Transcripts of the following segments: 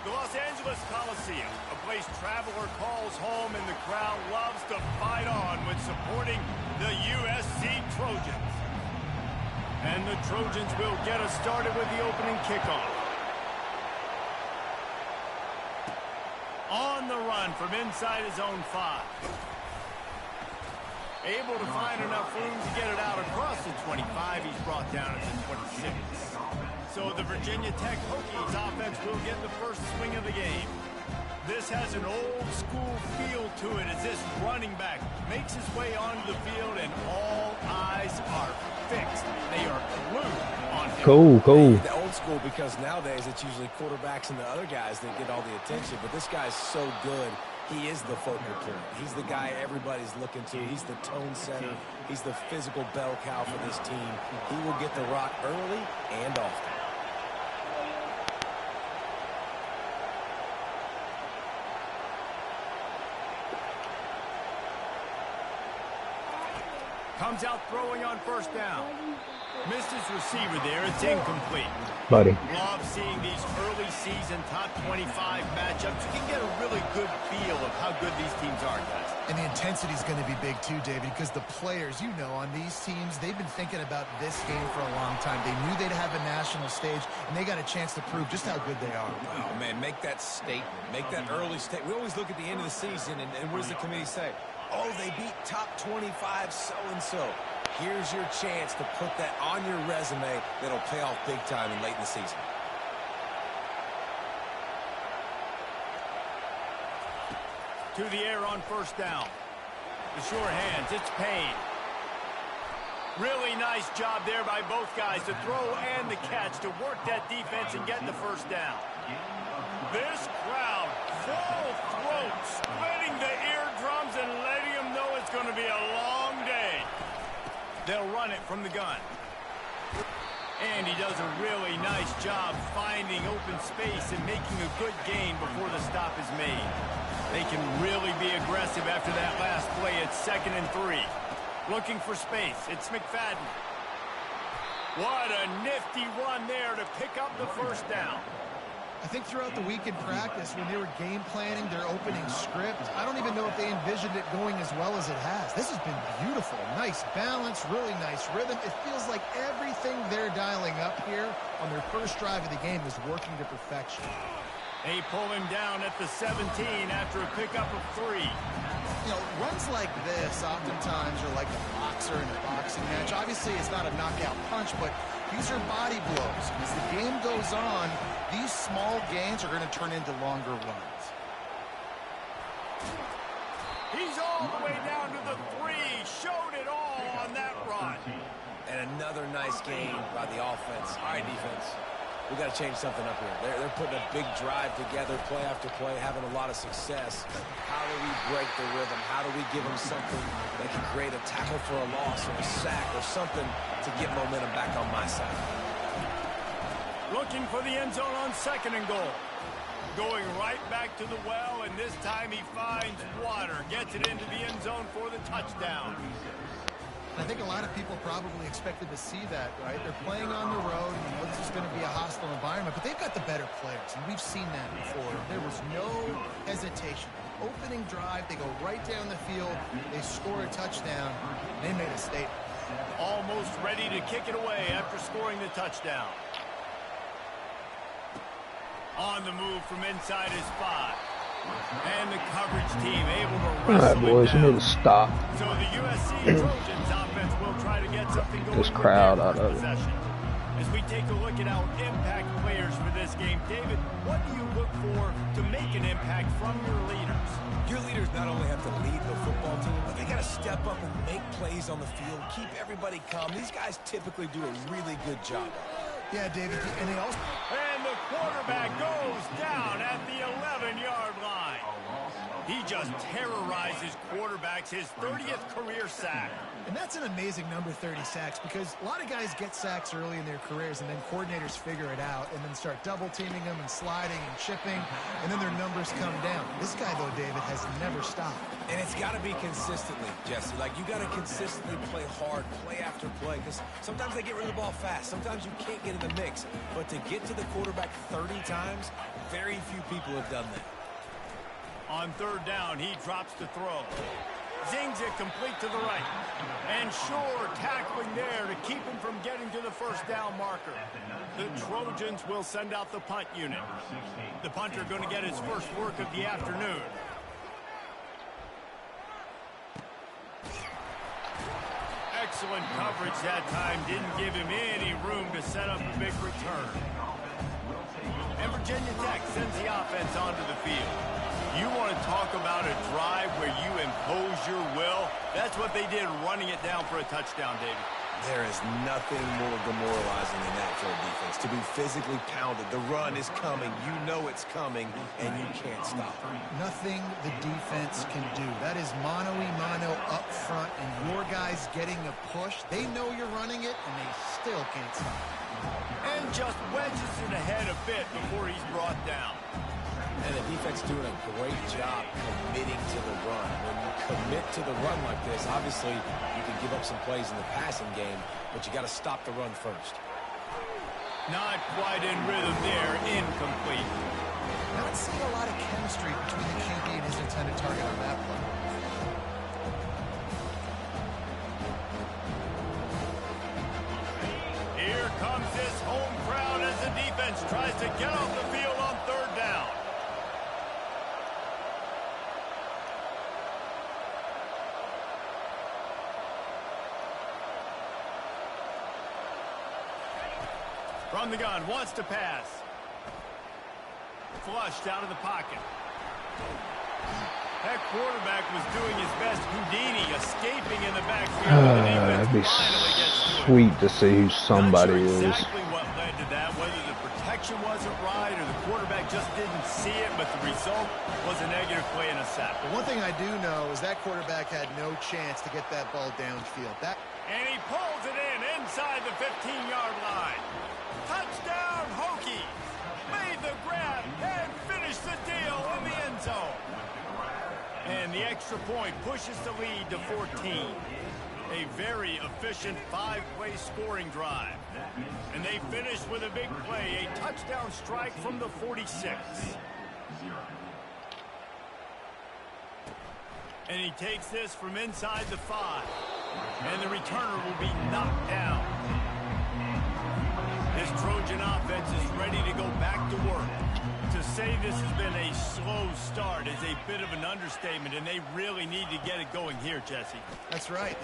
The Los Angeles Coliseum, a place traveler calls home, and the crowd loves to fight on with supporting the USC Trojans. And the Trojans will get us started with the opening kickoff. On the run from inside his own 5. Able to find enough room to get it out across the 25. He's brought down at the 26. So the Virginia Tech Hokies offense will get the first swing of the game. This has an old-school feel to it as this running back makes his way onto the field, and all eyes are fixed. They are glued on him. Cool. The old school, because nowadays it's usually quarterbacks and the other guys that get all the attention, but this guy's so good. He is the focal point. He's the guy everybody's looking to. He's the tone setter. He's the physical bell cow for this team. He will get the rock early and often. Comes out throwing on first down. Missed his receiver there. It's incomplete. Buddy. Love seeing these early season top 25 matchups. You can get a really good feel of how good these teams are, guys. And the intensity is going to be big too, David, because the players, you know, on these teams, they've been thinking about this game for a long time. They knew they'd have a national stage, and they got a chance to prove just how good they are. Oh, man, make that statement. Make that early statement. We always look at the end of the season, and what does the committee say? Oh, they beat top 25 so-and-so. Here's your chance to put that on your resume that'll pay off big time and late in the season. To the air on first down. The sure hands, it's Payne. Really nice job there by both guys to throw and the catch to work that defense and get the first down. This crowd, full throat, splitting the eardrums and letting them know it's going to be a long day. They'll run it from the gun. And he does a really nice job finding open space and making a good gain before the stop is made. They can really be aggressive after that last play. It's 2nd and 3. Looking for space. It's McFadden. What a nifty run there to pick up the first down. I think throughout the week in practice, when they were game planning their opening script, I don't even know if they envisioned it going as well as it has. This has been beautiful. Nice balance, really nice rhythm. It feels like everything they're dialing up here on their first drive of the game is working to perfection. They pull him down at the 17 after a pickup of 3. You know, runs like this oftentimes are like a boxer in a boxing match. Obviously, it's not a knockout punch, but these are body blows. As the game goes on, these small gains are going to turn into longer runs. He's all the way down to the 3. Showed it all on that run. And another nice game by the offense. All right, defense. We got to change something up here. They're putting a big drive together, play after play, having a lot of success. How do we break the rhythm? How do we give them something that can create a tackle for a loss or a sack or something to get momentum back on my side? Looking for the end zone on 2nd and goal. Going right back to the well, and this time he finds water. Gets it into the end zone for the touchdown. I think a lot of people probably expected to see that, right? They're playing on the road. You know, this is going to be a hostile environment, but they've got the better players, and we've seen that before. There was no hesitation. Opening drive, they go right down the field. They score a touchdown. They made a statement. Almost ready to kick it away after scoring the touchdown. On the move from inside his 5. And the coverage team able to wrestle. All right, boys, you need to stop. So the USC Trojans offense will try to get something going. This crowd out of it. As we take a look at our impact players for this game, David, what do you look for to make an impact from your leaders? Your leaders not only have to lead the football team, but they got to step up and make plays on the field, keep everybody calm. These guys typically do a really good job. Yeah, David, and they also... And the quarterback goes down at the 11-yard line. He just terrorizes quarterbacks, his 30th career sack. And that's an amazing number, 30 sacks, because a lot of guys get sacks early in their careers, and then coordinators figure it out and then start double-teaming them and sliding and chipping, and then their numbers come down. This guy, though, David, has never stopped. And it's got to be consistently, Jesse. Like, you got to consistently play hard, play after play, because sometimes they get rid of the ball fast. Sometimes you can't get in the mix. But to get to the quarterback 30 times, very few people have done that. On third down, he drops to throw. Zings it complete to the right. And Shore tackling there to keep him from getting to the first down marker. The Trojans will send out the punt unit. The punter going to get his first work of the afternoon. Excellent coverage that time. Didn't give him any room to set up a big return. And Virginia Tech sends the offense onto the field. You want to talk about a drive where you impose your will? That's what they did, running it down for a touchdown, David. There is nothing more demoralizing than that for a defense. To be physically pounded. The run is coming. You know it's coming, and you can't stop it. Nothing the defense can do. That is mano-a-mano up front, and your guys getting a push. They know you're running it, and they still can't stop it. And just wedges it ahead a bit before he's brought down. And the defense doing a great job committing to the run. When you commit to the run like this, obviously you can give up some plays in the passing game, but you got to stop the run first. Not quite in rhythm there, incomplete. Not seeing a lot of chemistry between the QB and his intended target on that play. Here comes this home crowd as the defense tries to get off the field on third down. From the gun, wants to pass. Flushed out of the pocket. That quarterback was doing his best Houdini, escaping in the backfield. It'd be sweet to see who somebody Not sure is. exactly what led to that, whether the protection wasn't right or the quarterback just didn't see it, but the result was a negative play and a sack. But one thing I do know is that quarterback had no chance to get that ball downfield. And he pulls it in inside the 15-yard line. Touchdown, Hokies! Made the grab and finished the deal in the end zone. And the extra point pushes the lead to 14. A very efficient five-play scoring drive. And they finish with a big play, a touchdown strike from the 46. And he takes this from inside the 5. And the returner will be knocked down. This Trojan offense is ready to go back to work. To say this has been a slow start is a bit of an understatement, and they really need to get it going here, Jesse. That's right.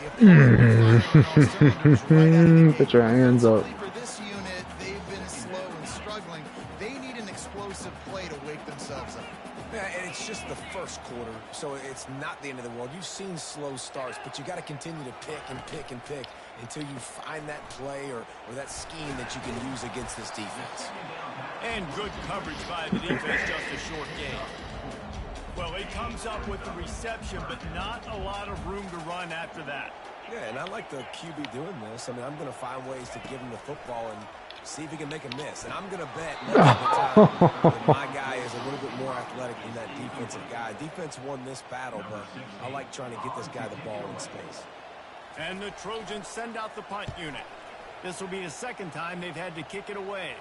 Put your hands up. For this unit, they've been slow and struggling. They need an explosive play to wake themselves up. Yeah, and it's just the first quarter, so it's not the end of the world. You've seen slow starts, but you got to continue to pick and pick and pick until you find that play or that scheme that you can use against this defense. And good coverage by the defense, just a short game. Well, he comes up with the reception, but not a lot of room to run after that. Yeah, and I like the QB doing this. I mean, I'm going to find ways to give him the football and see if he can make a miss. And I'm going to bet most of the time that my guy is a little bit more athletic than that defensive guy. Defense won this battle, but I like trying to get this guy the ball in space. And the Trojans send out the punt unit. This will be the second time they've had to kick it away.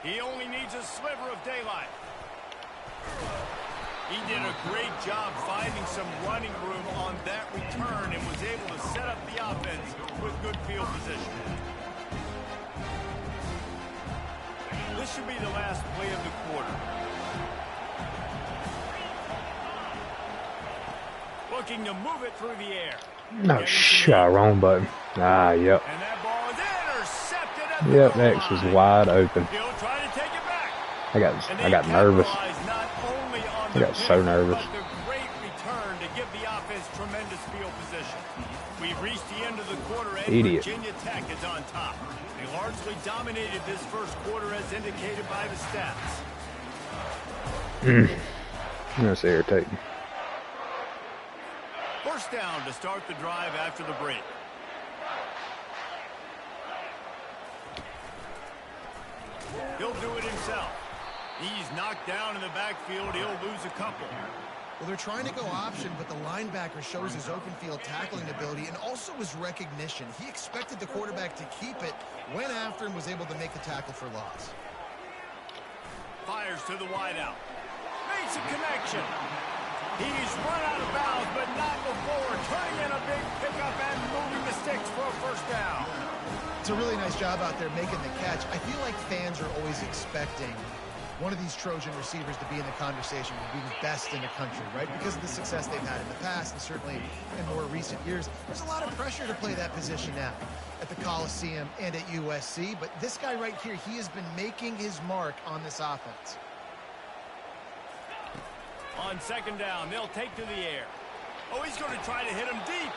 He only needs a sliver of daylight. He did a great job finding some running room on that return and was able to set up the offense with good field position. This should be the last play of the quarter. Looking to move it through the air. No shot, wrong button. Ah, yep. And that ball is intercepted at the Yep, goal X was line. wide open. He'll try to take it back. I got nervous. I got so nervous. But the great return to give the offense tremendous field position. We've reached the end of the quarter, and Idiot. Virginia Tech is on top. They largely dominated this first quarter as indicated by the stats. That's irritating. First down to start the drive after the break. He'll do it himself. He's knocked down in the backfield. He'll lose a couple. Well, they're trying to go option, but the linebacker shows his open field tackling ability and also his recognition. He expected the quarterback to keep it, went after him, was able to make the tackle for loss. Fires to the wideout. Makes a connection. He's run out of bounds, but not before turning in a big pickup and moving the sticks for a first down. It's a really nice job out there making the catch. I feel like fans are always expecting one of these Trojan receivers to be in the conversation for being best in the country, right? Because of the success they've had in the past and certainly in more recent years. There's a lot of pressure to play that position now at the Coliseum and at USC. But this guy right here, he has been making his mark on this offense. On second down, they'll take to the air. Oh, he's going to try to hit him deep.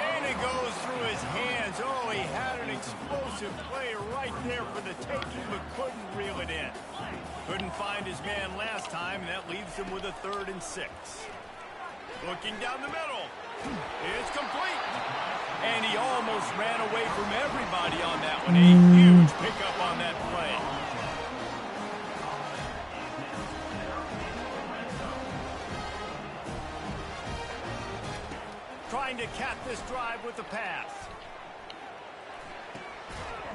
And it goes through his hands. Oh, he had an explosive play right there for the taking, but couldn't reel it in. Couldn't find his man last time, and that leaves him with a 3rd and 6. Looking down the middle. It's complete. And he almost ran away from everybody on that one. A huge pickup on that play. Trying to cap this drive with the pass.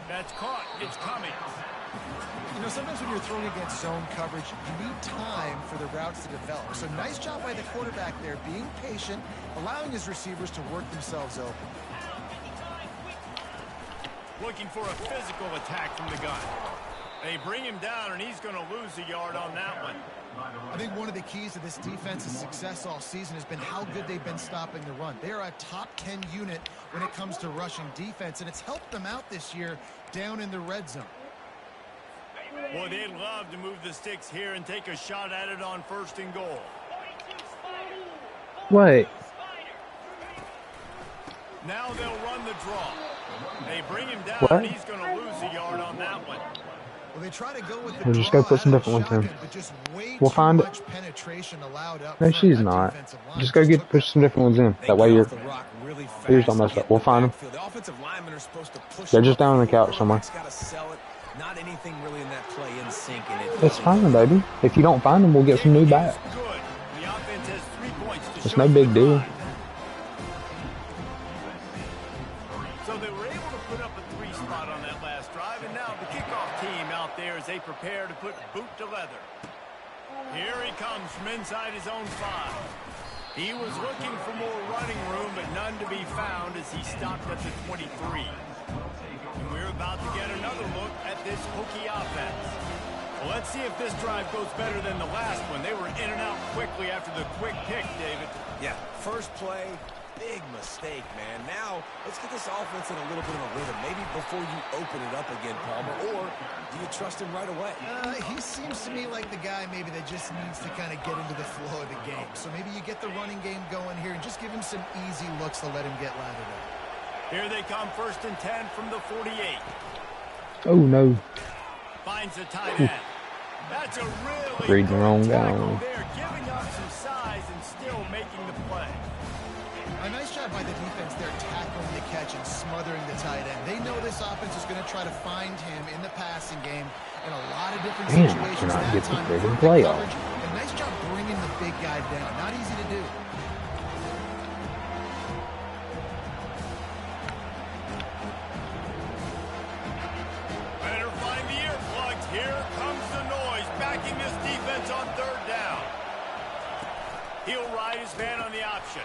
That's caught. It's coming. You know, sometimes when you're throwing against zone coverage, you need time for the routes to develop. So nice job by the quarterback there, being patient, allowing his receivers to work themselves open. Looking for a physical attack from the gun. They bring him down, and he's going to lose a yard on that one. I think one of the keys to this defense's success all season has been how good they've been stopping the run. They are a top 10 unit when it comes to rushing defense, and it's helped them out this year down in the red zone. Boy, they'd love to move the sticks here and take a shot at it on 1st and goal. Wait. Now they'll run the draw. They bring him down, What? and he's going to lose a yard on that one. Well, they try to go with the We'll just draw go put some out of different ones in. shotgun, but just way We'll too find it. much penetration allowed up No, front. she's That not. defensive line Just go took push some different ones in. That way you're. Here's all messed up. We'll find them. The offensive linemen are supposed to push. They're just down on the couch somewhere. Got to sell it. Not anything really in that play in sync. It's fine, baby. If you don't find them, we'll get some new back. Good. The offense has 3 points to It's show no for big the deal. drive. So they were able to put up a 3 spot on that last drive, and now the kickoff team out there as they prepare to put boot to leather. Here he comes from inside his own 5. He was looking for more running room, but none to be found as he stopped at the 23. And we're about to get another look at this Hokie offense. Well, let's see if this drive goes better than the last one. They were in and out quickly after the quick pick, David. Yeah, first play, big mistake, man. Now, let's get this offense in a little bit of a rhythm. Maybe before you open it up again, Palmer, or do you trust him right away? He seems to me like the guy maybe that just needs to kind of get into the flow of the game. So maybe you get the running game going here and just give him some easy looks to let him get lathered up. Here they come, 1st and 10 from the 48. Oh no. Finds the tight end. That's a really Reading the wrong good tackle guy. there, giving up some size and still making the play. A nice job by the defense there, tackling the catch and smothering the tight end. They know this offense is going to try to find him in the passing game in a lot of different Man, situations. cannot That get the time, friggin' perfect play off. coverage, and nice job bringing the big guy down. Not easy to do. Better find the earplugs. Here comes the noise, backing this defense on 3rd down. He'll ride his man on the option.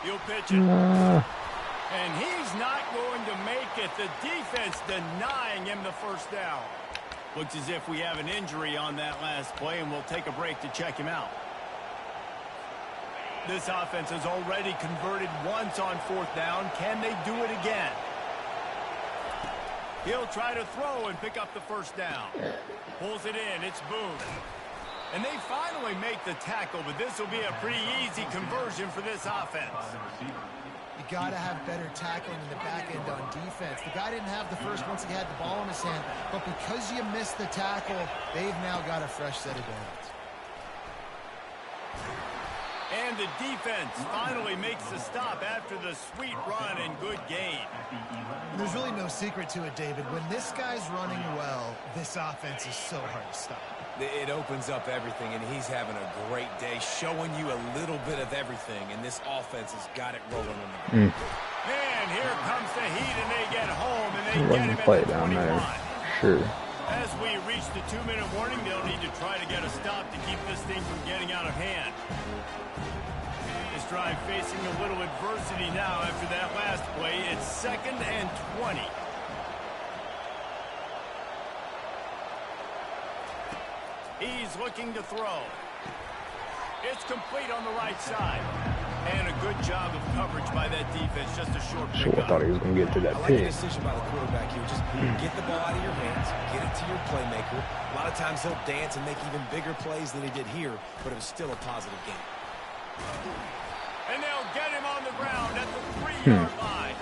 He'll pitch it. And he's not going to make it. The defense denying him the first down. Looks as if we have an injury on that last play, and we'll take a break to check him out. This offense has already converted once on 4th down. Can they do it again? He'll try to throw and pick up the first down. Pulls it in. It's Boone. And they finally make the tackle, but this will be a pretty easy conversion for this offense. You got to have better tackling in the back end on defense. The guy didn't have the first once he had the ball in his hand, but because you missed the tackle, they've now got a fresh set of downs. And the defense finally makes the stop after the sweet run and good gain. There's really no secret to it, David. When this guy's running well, this offense is so hard to stop. It opens up everything, and he's having a great day, showing you a little bit of everything, and this offense has got it rolling on the ground. And here comes the heat, and they get home, and they get him Play at the down 21. there. Sure. As we reach the 2-minute warning, they'll need to try to get a stop to keep this thing from getting out of hand. This drive facing a little adversity now after that last play. It's 2nd and 20. He's looking to throw. It's complete on the right side. And a good job of coverage by that defense. Just a short So I pickup. thought he was going to get to that I like the pick. decision by the quarterback here. Just get the ball out of your hands, get it to your playmaker. A lot of times he'll dance and make even bigger plays than he did here, but it was still a positive game. And they'll get him on the ground at the 3-yard line.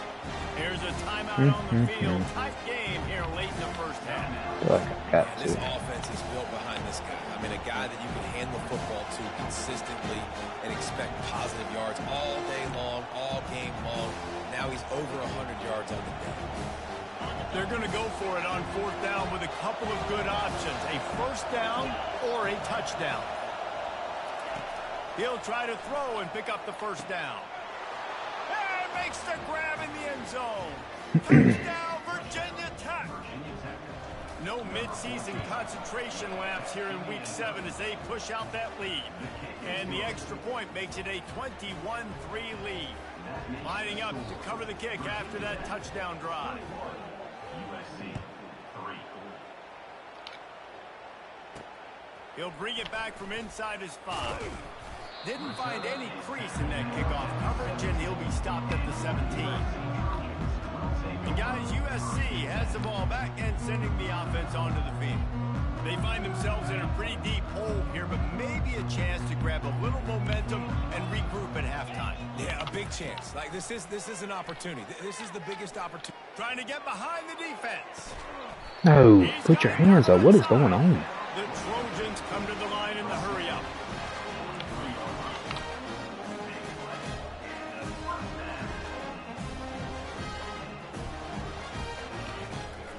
Here's a timeout on the field. Tight game here late in the first half. Feel like I got This to. offense is built behind this guy. I mean, a guy that you can hand the football to consistently and expect positive yards all day long, all game long. Now he's over 100 yards on the day. They're going to go for it on 4th down with a couple of good options. A first down or a touchdown. He'll try to throw and pick up the first down. And makes the grab in the end zone. First down, Virginia Tech. No midseason concentration laps here in Week 7 as they push out that lead. And the extra point makes it a 21-3 lead. Lining up to cover the kick after that touchdown drive. He'll bring it back from inside his 5. Didn't find any crease in that kickoff coverage, and he'll be stopped at the 17. And guys, USC has the ball back and sending the offense onto the field. They find themselves in a pretty deep hole here, but maybe a chance to grab a little momentum and regroup at halftime. Yeah, a big chance. Like this is an opportunity. This is the biggest opportunity. Trying to get behind the defense. No, put your hands up. What is going on? The Trojans come to the line in the hurry-up.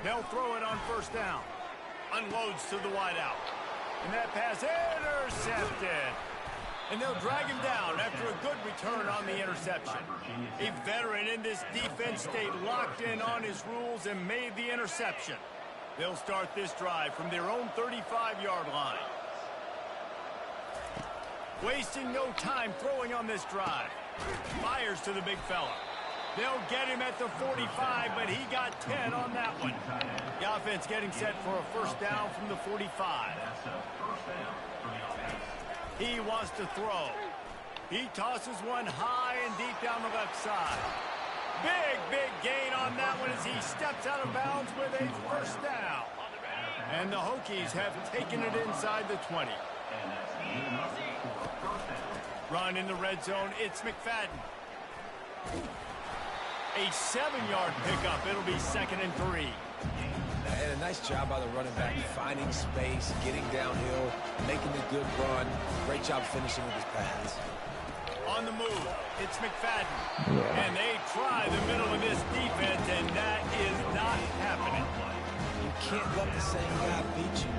They'll throw it on first down. Unloads to the wideout. And that pass intercepted. And they'll drag him down after a good return on the interception. A veteran in this defense stayed locked in on his rules and made the interception. They'll start this drive from their own 35-yard line. Wasting no time throwing on this drive. Fires to the big fella. They'll get him at the 45, but he got 10 on that one. The offense getting set for a first down from the 45. He wants to throw. He tosses one high and deep down the left side. Big gain on that one as he steps out of bounds with a first down. And the Hokies have taken it inside the 20. Run in the red zone. It's McFadden. A 7-yard pickup. It'll be 2nd and 3. And a nice job by the running back, finding space, getting downhill, making the good run. Great job finishing with his pass. On the move, it's McFadden. Yeah. And they try the middle of this defense, and that is not happening. You can't let the same guy beat you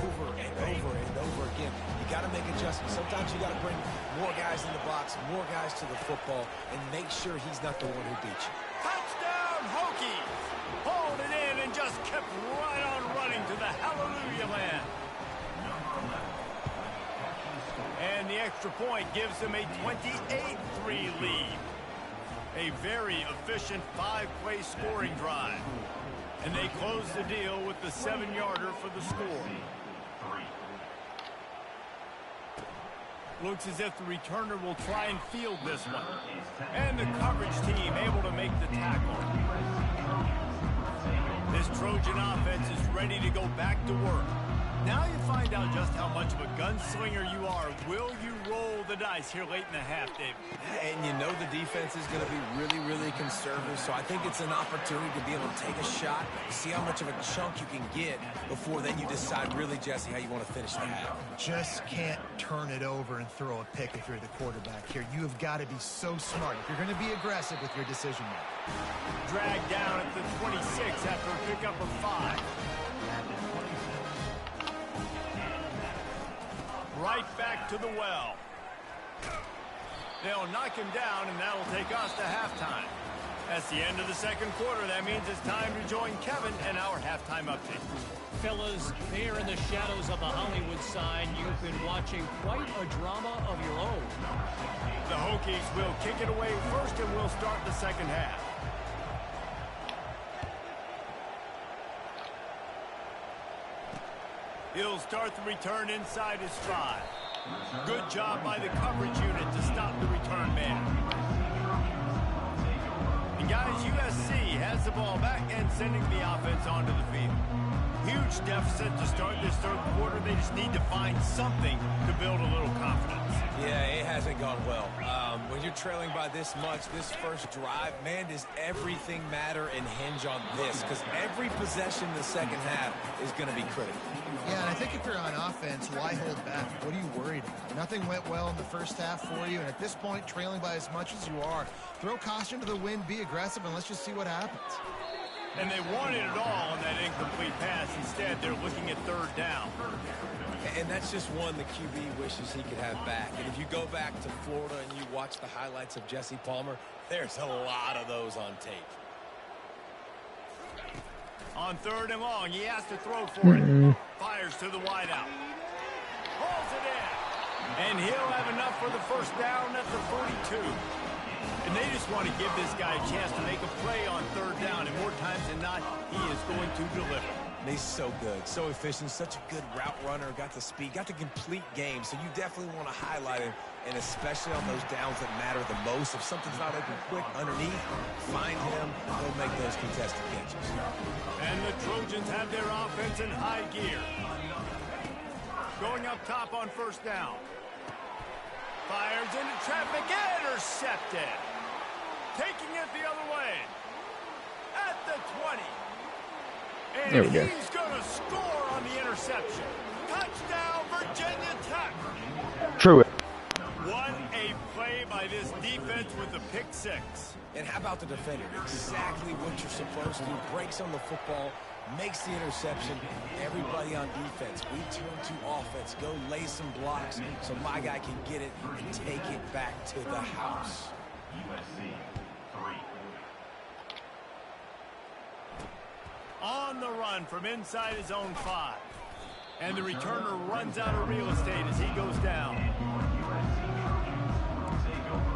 over and over and over again. You got to make adjustments. Sometimes you got to bring more guys in the box, more guys to the football, and make sure he's not the one who beats you. Touchdown, Hokies! Hold it in and just kept right on running to the hallelujah land. And the extra point gives them a 28-3 lead. A very efficient 5-play scoring drive. And they close the deal with the 7-yarder for the score. Looks as if the returner will try and field this one. And the coverage team able to make the tackle. This Trojan offense is ready to go back to work. Now you find out just how much of a gunslinger you are. Will you roll the dice here late in the half, David? And you know the defense is going to be really, really conservative, so I think it's an opportunity to be able to take a shot, see how much of a chunk you can get before then you decide really, Jesse, how you want to finish the half. Just can't turn it over and throw a pick if you're the quarterback here. You have got to be so smart if you're going to be aggressive with your decision making. Dragged down at the 26 after a pickup of 5. Right back to the well. They'll knock him down, and that'll take us to halftime. That's the end of the second quarter. That means it's time to join Kevin and our halftime update. Fellas, there in the shadows of the Hollywood sign, you've been watching quite a drama of your own. The Hokies will kick it away first, and we'll start the second half. He'll start the return inside his 5. Good job by the coverage unit to stop the return man. And guys, USC has the ball back and sending the offense onto the field. Huge deficit to start this third quarter. They just need to find something to build a little confidence. Yeah, it hasn't gone well. When you're trailing by this much, this first drive, man, does everything matter and hinge on this? Because every possession in the second half is going to be critical. Yeah, and I think if you're on offense, why hold back? What are you worried about? Nothing went well in the first half for you, and at this point, trailing by as much as you are, throw caution to the wind, be aggressive, and let's just see what happens. And they wanted it all on that incomplete pass. Instead, they're looking at third down. And that's just one the QB wishes he could have back. And if you go back to Florida and you watch the highlights of Jesse Palmer, there's a lot of those on tape. On third and long, he has to throw for it. Fires to the wideout. Pulls it in. And he'll have enough for the first down at the 42. And they just want to give this guy a chance to make a play on third down. And more times than not, he is going to deliver. And he's so good, so efficient, such a good route runner, got the speed, got the complete game. So you definitely want to highlight him, and especially on those downs that matter the most. If something's not open quick underneath, find him, he'll make those contested catches. And the Trojans have their offense in high gear. Going up top on first down. Fires into traffic, intercepted. Taking it the other way. At the 20. And there we go. He's going to score on the interception. Touchdown, Virginia Tech. True. What a play by this defense with the pick 6. And how about the defender? Exactly what you're supposed to do. Breaks on the football, makes the interception. Everybody on defense, we turn to offense. Go lay some blocks so my guy can get it and take it back to the house. On the run from inside his own 5. And the returner runs out of real estate as he goes down.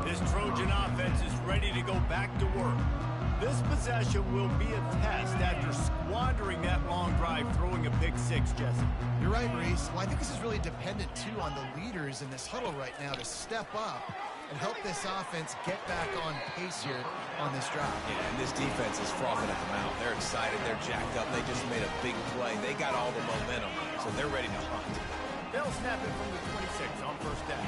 This Trojan offense is ready to go back to work. This possession will be a test after squandering that long drive, throwing a pick 6, Jesse. You're right, Reese. Well, I think this is really dependent, too, on the leaders in this huddle right now to step up and help this offense get back on pace here on this drive. Yeah, and this defense is frothing at the mouth. They're excited. They're jacked up. They just made a big play. They got all the momentum, so they're ready to hunt. They'll snap it from the 26 on first down.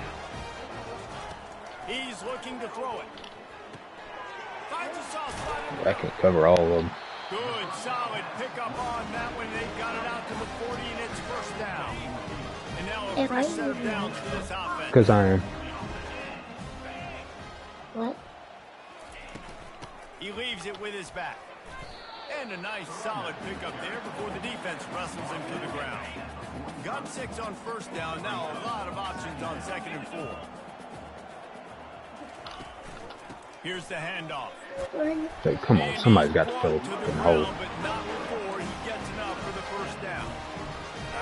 He's looking to throw it. Finds a soft spot. I can cover all of them. Good, solid pickup on that one. They got it out to the 40, and it's first down. And now a fresh set of downs for this offense. Because I am. What? He leaves it with his back. And a nice solid pickup there before the defense wrestles him to the ground. Got 6 on first down. Now a lot of options on second and 4. Here's the handoff. Hey, come on, somebody's got to fill a fucking hole. But not before he gets enough for the first down.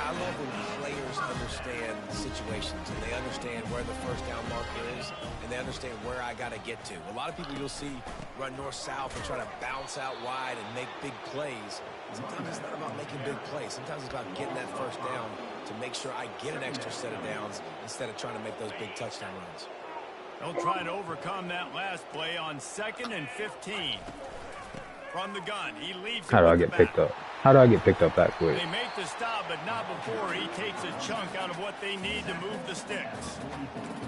I love when players understand situations and they understand where the first down marker is and they understand where I got to get to. A lot of people you'll see run north-south and try to bounce out wide and make big plays. Sometimes it's not about making big plays. Sometimes it's about getting that first down to make sure I get an extra set of downs instead of trying to make those big touchdown runs. They'll try to overcome that last play on 2nd and 15. From the gun, he leaves. How do I get picked up? How do I get picked up that quick? They make the stop, but not before he takes a chunk out of what they need to move the sticks.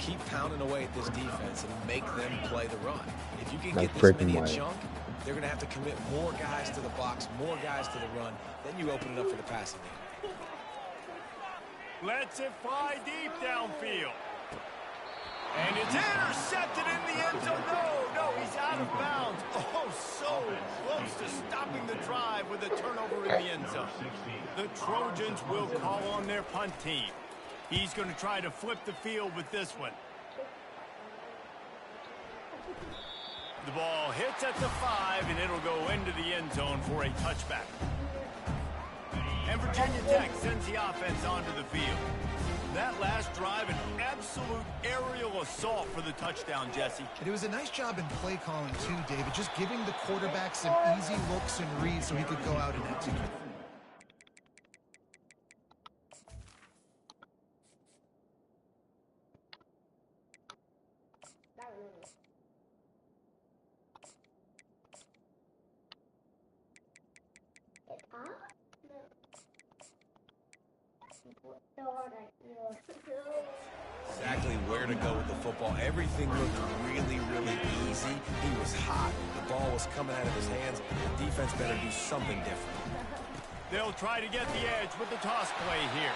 Keep pounding away at this defense and make them play the run. If you can No get this freaking many a way. chunk, they're going to have to commit more guys to the box, more guys to the run. Then you open it up for the passing game. Lets it fly deep downfield. And it's intercepted in the end zone. No, he's out of bounds. Oh, so close to stopping the drive with a turnover in the end zone. The Trojans will call on their punt team. He's going to try to flip the field with this one. The ball hits at the 5, and it'll go into the end zone for a touchback. And Virginia Tech sends the offense onto the field. That last drive, an absolute aerial assault for the touchdown, Jesse. And it was a nice job in play calling too, David, just giving the quarterback some easy looks and reads so he could go out and execute. Exactly where to go with the football. Everything looked really, really easy. He was hot. The ball was coming out of his hands. The defense better do something different. They'll try to get the edge with the toss play here.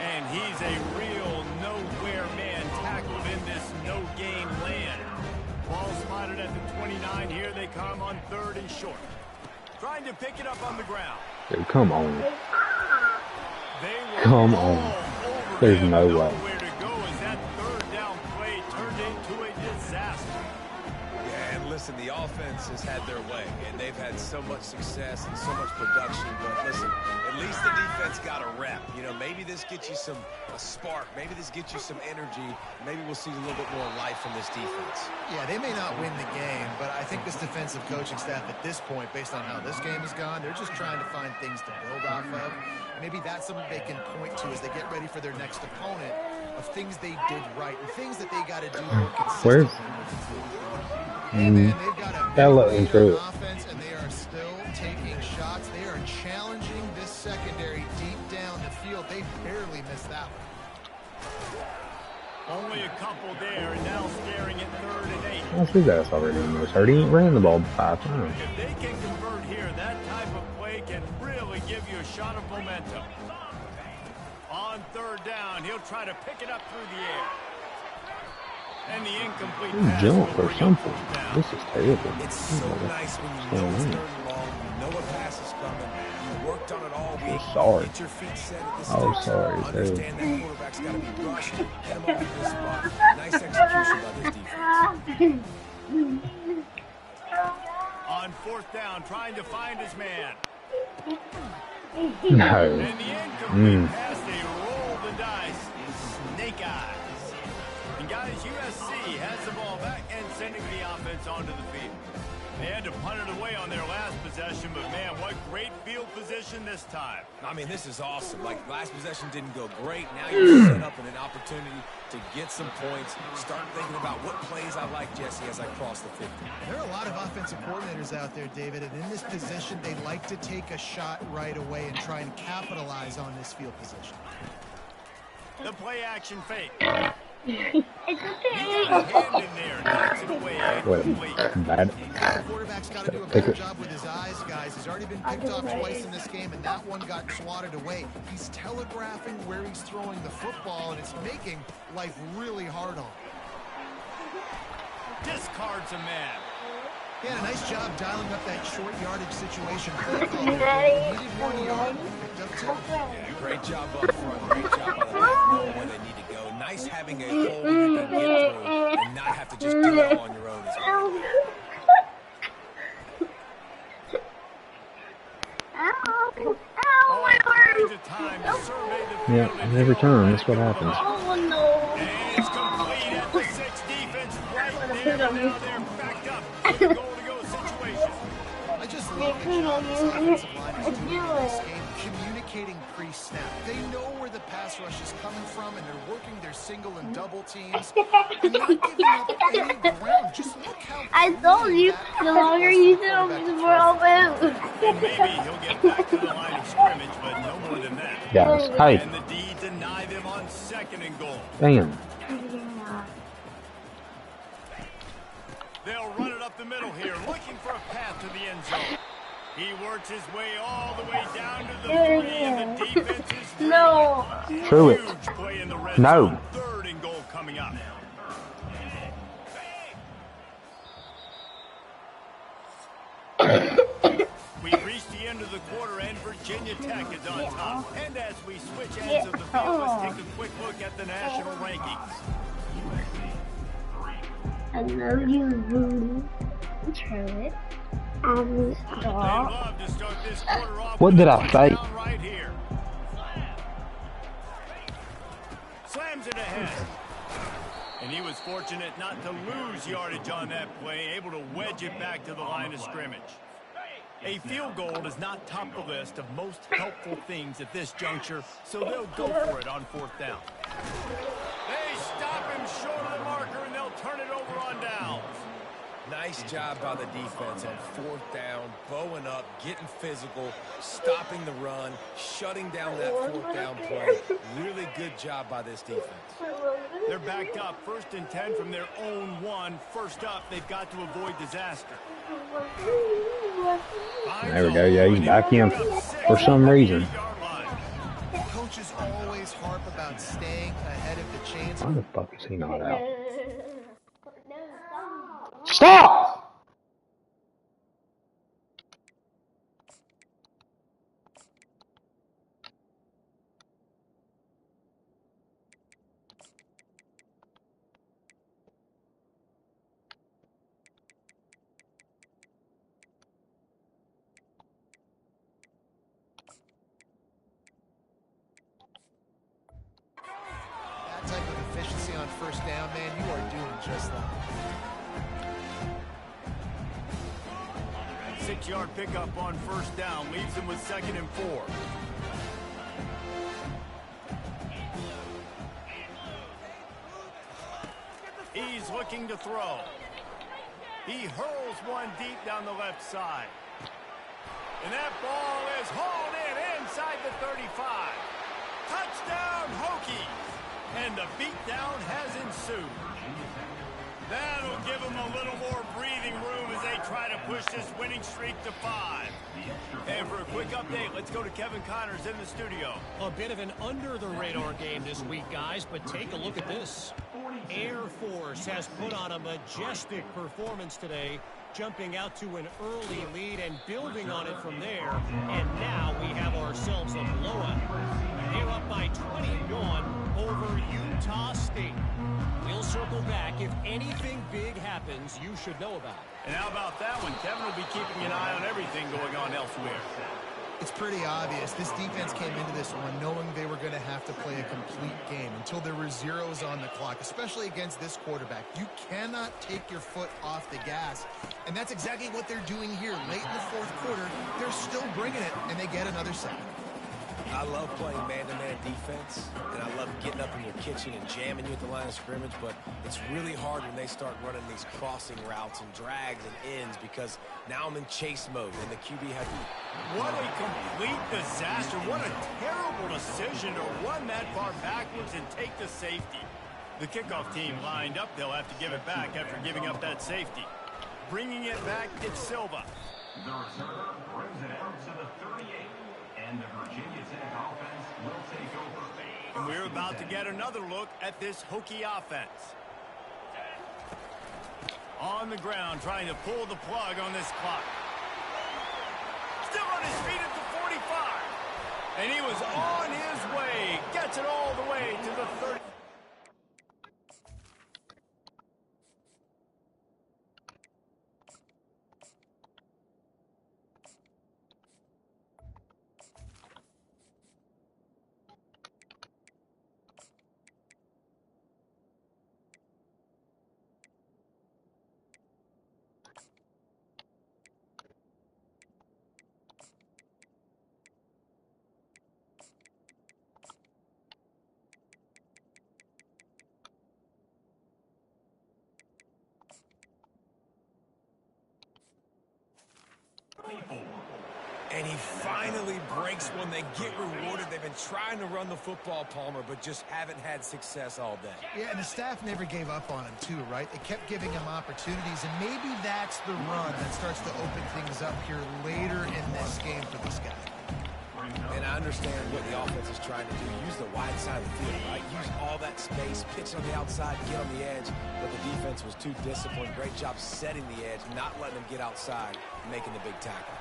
And he's a real nowhere man tackled in this no-gain land. Ball spotted at the 29. Here they come on 3rd and short. Trying to pick it up on the ground. Dude, come on. They were Come all on. over There's him. no way. Nowhere to go as that 3rd down play turned into a disaster. Yeah, and listen, the offense has had their way, and they've had so much success and so much production. But listen, at least the defense got a rep. You know, maybe this gets you a spark. Maybe this gets you some energy. Maybe we'll see a little bit more life from this defense. Yeah, they may not win the game, but I think this defensive coaching staff at this point, based on how this game has gone, they're just trying to find things to build off of. Maybe that's something they can point to as they get ready for their next opponent of things they did right and things that they got to do more consistently. Hey man, they've got a big lead on offense, and they are still taking shots. They are challenging this secondary deep down the field. They barely missed that one. Only a couple there, and now staring at 3rd and 8. That's his ass already almost hurt. He ain't ran the ball 5 times. If they can convert here, that type of play can really give you a shot of momentum. On 3rd down, he'll try to pick it up through the air. And the incomplete pass Jump will or bring up something. 4th down. This is terrible. It's so nice when you know it's 3rd and long. You know a pass is coming. You worked on it all week. Sorry. Get your feet set at this Oh, stage. sorry, dude. Understand that quarterback's got to be rushed. Get him over this spot. Nice execution by this defense. On 4th down, trying to find his man. No. And the incomplete pass, they roll the dice. Snake eyes. And guys, USC has the ball back and sending the offense onto the field. They had to punt it away on their last possession, but man, what great field position this time. I mean, this is awesome. Like, last possession didn't go great. Now you're set up in an opportunity to get some points. Start thinking about what plays I like, Jesse, as I cross the 50. There are a lot of offensive coordinators out there, David, and in this position, they like to take a shot right away and try and capitalize on this field position. The play action fake. It's Hand in there, knocks it away. Incomplete. Bad. The quarterback's got to do a better job with his eyes, guys. He's already been picked off twice in this game, and that one got swatted away. He's telegraphing where he's throwing the football, and it's making life really hard on him. Discards a man. Yeah, a nice job dialing up that short yardage situation. Play call. He needed 1 yard, picked up 2. Yeah, great job up front. Great job by the back, knowing where they need to go. Nice having a hole you can get through and not have to just do it all on your own as well. All kinds of time to survey the field. Yeah, and every time, that's what happens. Oh no! And it's complete at the 6. Defense right there. Now they're backed up. With a goal-to-go situation. I just love the job this offensive line is doing in this game, communicating pre snap. They know where the pass rush is coming from, and they're working their single and double teams and not giving up any ground. Just look how I told clean you, that the longer you do, quarterback the to more I'll move. And maybe he'll get back to the line of scrimmage, but no more than that. Guys, hey, And the D deny them on 2nd and goal. damn. They'll run it up the middle here, looking for a path to the end zone. He works his way all the way down to the 3, and the defense is free. No. Through it. Huge play in the red No. zone. 3rd and goal coming up. We've reached the end of the quarter, and Virginia Tech is on top. And as we switch ends of the field, let's take a quick look at the national rankings. I love you, Voodoo. Charlotte. They love to start this quarter off What with did a I say? touchdown right here. Slams it ahead. And he was fortunate not to lose yardage on that play, able to wedge it back to the line of scrimmage. A field goal does not top the list of most helpful things at this juncture, so they'll go for it on 4th down. They stop him short of the marker, and they'll turn it over on downs. Nice job by the defense on 4th down, bowing up, getting physical, stopping the run, shutting down that 4th down play. Really good job by this defense. They're backed up 1st and 10 from their own 1. First up, they've got to avoid disaster. There we go. Yeah, he's back in for some reason. Coaches always harp about staying ahead of the chains. Why the fuck is he not out? Stop! That type of efficiency on 1st down, man, you are doing just that. 6-yard pickup on 1st down leaves him with 2nd and 4. He's looking to throw. He hurls one deep down the left side. And that ball is hauled in inside the 35. Touchdown, Hokies! And the beatdown has ensued. That'll give them a little more breathing room as they try to push this winning streak to 5. And for a quick update, let's go to Kevin Connors in the studio. A bit of an under-the-radar game this week, guys, but take a look at this. Air Force has put on a majestic performance today, jumping out to an early lead and building on it from there. And now we have ourselves a blowout. They're up by 21 over Utah State. We'll circle back. If anything big happens, you should know about it. And how about that one? Kevin will be keeping an eye on everything going on elsewhere. It's pretty obvious. This defense came into this one knowing they were going to have to play a complete game until there were zeros on the clock, especially against this quarterback. You cannot take your foot off the gas, and that's exactly what they're doing here. Late in the 4th quarter, they're still bringing it, and they get another sack. I love playing man-to-man defense, and I love getting up in your kitchen and jamming you at the line of scrimmage, but it's really hard when they start running these crossing routes and drags and ends because now I'm in chase mode and the QB has to... What a complete disaster. What a terrible decision to run that far backwards and take the safety. The kickoff team lined up. They'll have to give it back after giving up that safety. Bringing it back, it's Silva. The returner brings it out to the 38. And the Virginia Tech offense will take over. And we're about to get another look at this Hokie offense. On the ground, trying to pull the plug on this clock. Still on his feet at the 45. And he was on his way. Gets it all the way to the 30. And he finally breaks one. They get rewarded. They've been trying to run the football, Palmer, but just haven't had success all day. Yeah, and the staff never gave up on him, too, right? They kept giving him opportunities, and maybe that's the run that starts to open things up here later in this game for this guy. And I understand what the offense is trying to do. Use the wide side of the field, right? Use all that space, pitch on the outside, get on the edge. But the defense was too disciplined. Great job setting the edge, not letting them get outside, making the big tackle.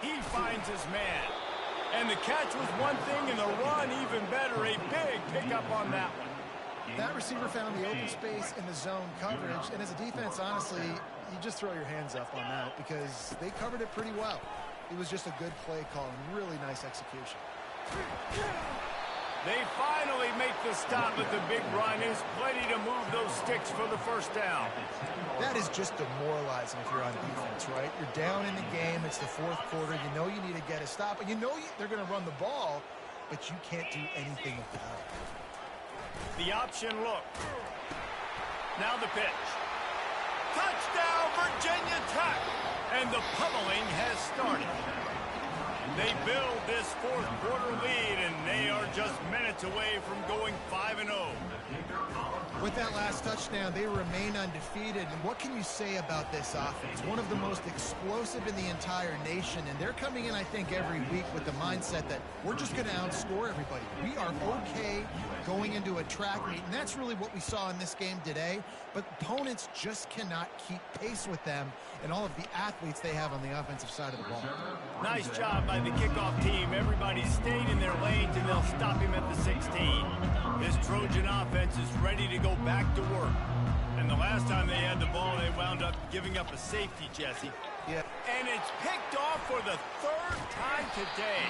He finds his man. And the catch was one thing, and the run even better. A big pickup on that one. That receiver found the open space in the zone coverage. And as a defense, honestly, you just throw your hands up on that because they covered it pretty well. It was just a good play call and really nice execution. They finally make the stop at the big run. Is plenty to move those sticks for the first down. That is just demoralizing if you're on defense, right? You're down in the game. It's the fourth quarter. You know you need to get a stop. And you know they're going to run the ball, but you can't do anything about it. The option look. Now the pitch. Touchdown, Virginia Tech. And the pummeling has started. They build this fourth quarter lead, and they are just minutes away from going 5-0. With that last touchdown, they remain undefeated. And what can you say about this offense? One of the most explosive in the entire nation. And they're coming in, I think, every week with the mindset that we're just going to outscore everybody. We are okay going into a track meet. And that's really what we saw in this game today. But opponents just cannot keep pace with them and all of the athletes they have on the offensive side of the ball. Nice job by the kickoff team. Everybody stayed in their lanes, and they'll stop him at the 16. This Trojan offense is ready to go back to work. And the last time they had the ball, they wound up giving up a safety, Jesse. Yeah. And it's picked off for the third time today.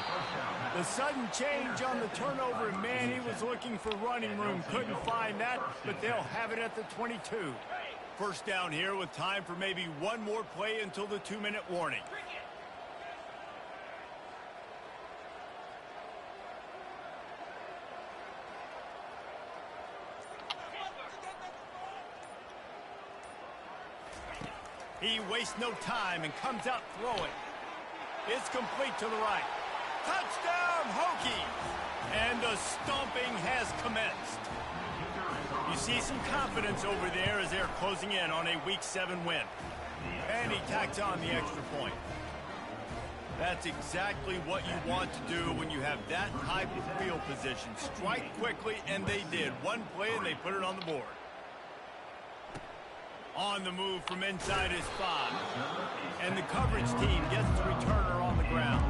The sudden change on the turnover, and man, he was looking for running room. Couldn't find that, but they'll have it at the 22. First down here with time for maybe one more play until the 2-minute warning. He wastes no time and comes out throwing. It's complete to the right. Touchdown, Hokies! And the stomping has commenced. You see some confidence over there as they're closing in on a Week 7 win. And he tacks on the extra point. That's exactly what you want to do when you have that high field position. Strike quickly, and they did. One play, and they put it on the board. On the move from inside his 5. And the coverage team gets the returner on the ground.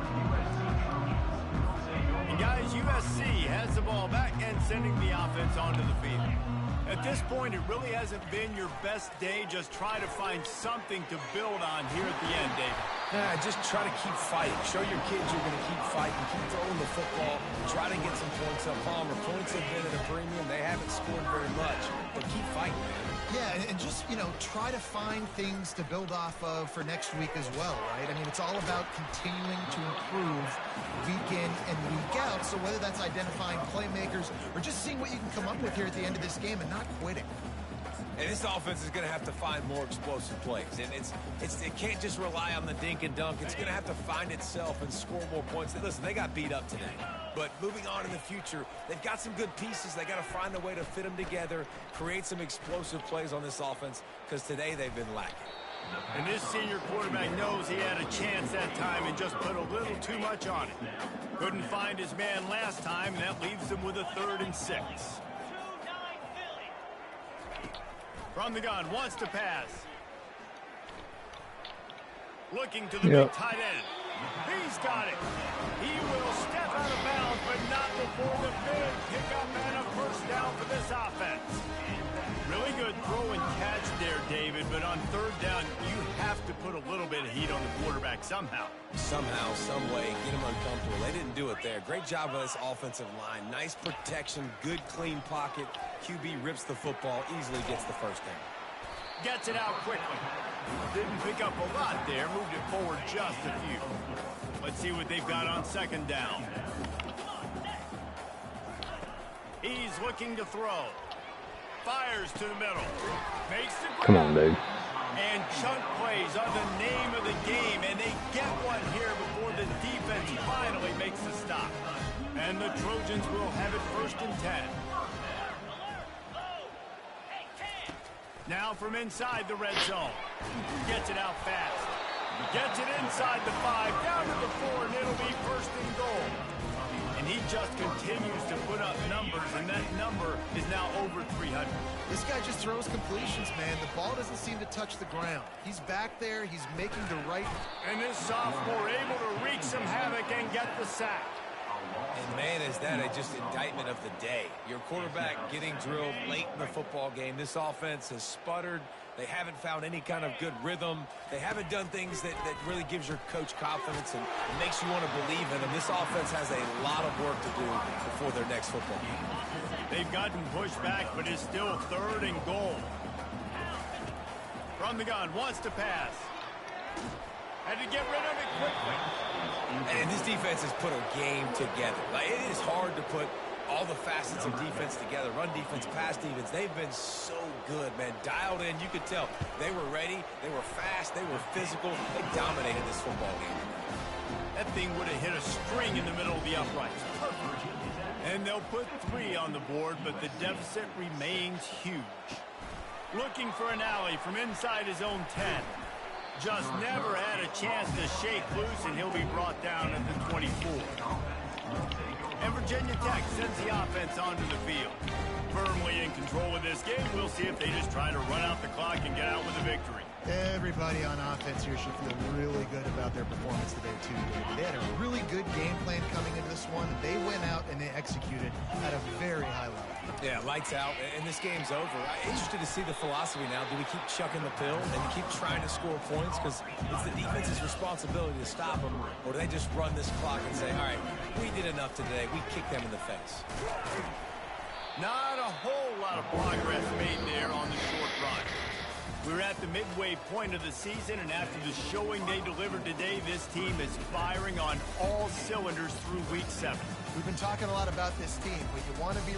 And guys, USC has the ball back and sending the offense onto the field. At this point, it really hasn't been your best day. Just try to find something to build on here at the end, David. Yeah, just try to keep fighting. Show your kids you're going to keep fighting. Keep throwing the football. Try to get some points up. Palmer, points have been at a premium. They haven't scored very much, but keep fighting, man. Yeah, and just, try to find things to build off of for next week as well, right? I mean, it's all about continuing to improve week in and week out. So whether that's identifying playmakers or just seeing what you can come up with here at the end of this game and not quitting. And this offense is going to have to find more explosive plays. And it can't just rely on the dink and dunk. It's going to have to find itself and score more points. Listen, they got beat up today. But moving on in the future, they've got some good pieces. They got to find a way to fit them together, create some explosive plays on this offense, because today they've been lacking. And this senior quarterback knows he had a chance that time and just put a little too much on it. Couldn't find his man last time, and that leaves him with a 3rd and 6. From the gun, wants to pass. Looking to the big tight end. He's got it. He will step out of bounds, but not before the big pickup and a first down for this offense. Really good throw and catch there, David, but on 3rd down, you have to put a little bit of heat on the quarterback somehow. Somehow, some way, get him uncomfortable. They didn't do it there. Great job by this offensive line. Nice protection, good clean pocket. QB rips the football, easily gets the first down. Gets it out quickly. Didn't pick up a lot there, moved it forward just a few. Let's see what they've got on 2nd down. He's looking to throw. Fires to the middle. Makes the grab. Come on, dude. And chunk plays are the name of the game, and they get one here before the defense finally makes the stop. And the Trojans will have it 1st and 10. Now from inside the red zone. Gets it out fast. Gets it inside the 5, down to the 4, and it'll be 1st and goal. And he just continues to put up numbers, and that number is now over 300. This guy just throws completions, man. The ball doesn't seem to touch the ground. He's back there. He's making the right. And this sophomore able to wreak some havoc and get the sack. And, man, is that just indictment of the day. Your quarterback getting drilled late in the football game. This offense has sputtered. They haven't found any kind of good rhythm. They haven't done things that really gives your coach confidence and makes you want to believe in them. This offense has a lot of work to do before their next football game. They've gotten pushed back, but it's still 3rd and goal. From the gun, wants to pass. Had to get rid of it quickly. And this defense has put a game together. Like, it is hard to put all the facets of defense together. Run defense, pass defense. They've been so good, man. Dialed in. You could tell they were ready. They were fast. They were physical. They dominated this football game. That thing would have hit a string in the middle of the uprights. And they'll put 3 on the board, but the deficit remains huge. Looking for an alley from inside his own 10. Just never had a chance to shake loose, and he'll be brought down at the 24. And Virginia Tech sends the offense onto the field. Firmly in control of this game. We'll see if they just try to run out the clock and get out with a victory. Everybody on offense here should feel really good about their performance today, too. They had a really good game plan coming into this one. They went out and they executed at a very high level. Yeah, lights out, and this game's over. I'm interested to see the philosophy now. Do we keep chucking the pill and keep trying to score points? Because it's the defense's responsibility to stop them. Or do they just run this clock and say, all right, we did enough today. We kicked them in the face. Not a whole lot of progress made there on the short run. We're at the midway point of the season, and after the showing they delivered today, this team is firing on all cylinders through week 7. We've been talking a lot about this team, but you want to be